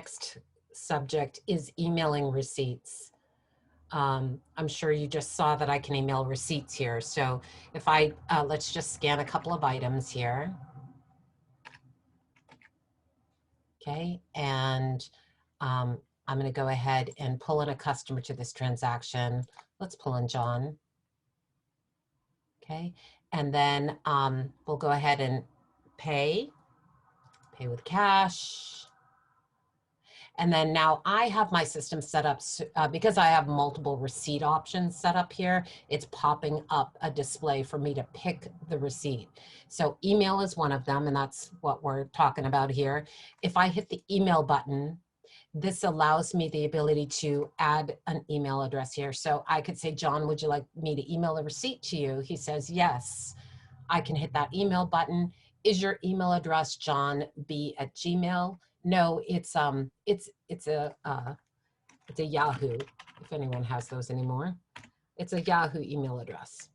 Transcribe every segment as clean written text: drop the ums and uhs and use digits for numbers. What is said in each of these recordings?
next subject is emailing receipts. I'm sure you just saw that I can email receipts here. So if I, let's just scan a couple of items here. Okay, and I'm going to go ahead and pull in a customer to this transaction. Let's pull in John. Okay, and then we'll go ahead and pay with cash. And then now I have my system set up because I have multiple receipt options set up here. It's popping up a display for me to pick the receipt. So email is one of them, and that's what we're talking about here. If I hit the email button, this allows me the ability to add an email address here. So I could say, John, would you like me to email a receipt to you? He says, yes. I can hit that email button. Is your email address johnb@gmail.com? No, it's a Yahoo, if anyone has those anymore. It's a Yahoo email address.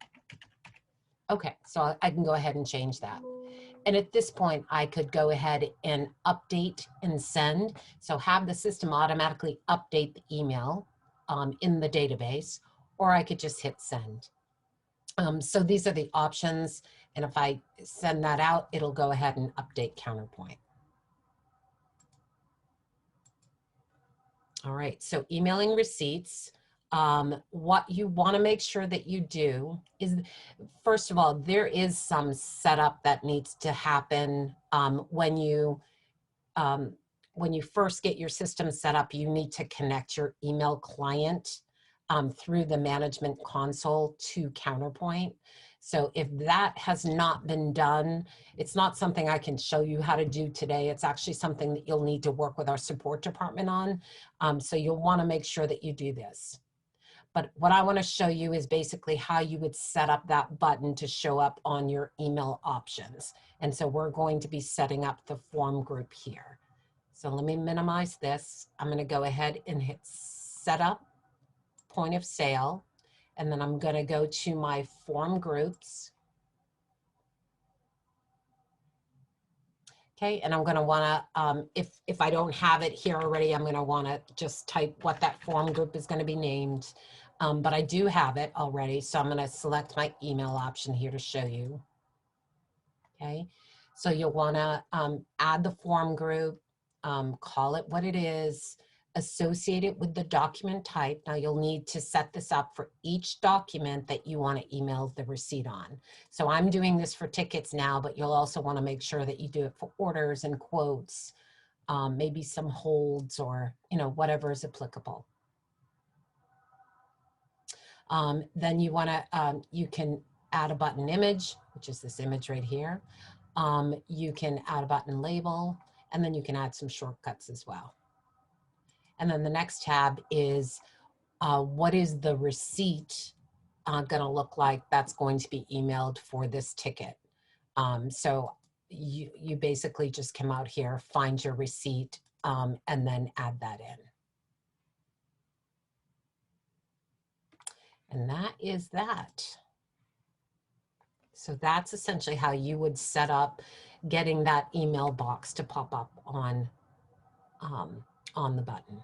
Okay, so I can go ahead and change that. And at this point, I could go ahead and update and send. So have the system automatically update the email in the database, or I could just hit send. So these are the options. And if I send that out, it'll go ahead and update Counterpoint. All right, so emailing receipts. What you want to make sure that you do is, first of all, there is some setup that needs to happen when you first get your system set up. You need to connect your email client through the management console to Counterpoint. So if that has not been done, it's not something I can show you how to do today. It's actually something that you'll need to work with our support department on. So you'll want to make sure that you do this. But what I want to show you is basically how you would set up that button to show up on your email options. And so we're going to be setting up the form group here. So let me minimize this. I'm going to go ahead and hit setup point of sale. And then I'm going to go to my form groups. Okay, and I'm going to want to, if I don't have it here already, I'm going to want to just type what that form group is going to be named. But I do have it already, so I'm going to select my email option here to show you. Okay, so you'll want to add the form group, call it what it is, associate it with the document type. Now you'll need to set this up for each document that you want to email the receipt on. So I'm doing this for tickets now, but you'll also want to make sure that you do it for orders and quotes, maybe some holds, or whatever is applicable. Then you want to, you can add a button image, which is this image right here. You can add a button label, and then you can add some shortcuts as well. And then the next tab is what is the receipt going to look like that's going to be emailed for this ticket. So you basically just come out here, find your receipt, and then add that in. And that is that. So that's essentially how you would set up getting that email box to pop up on the button.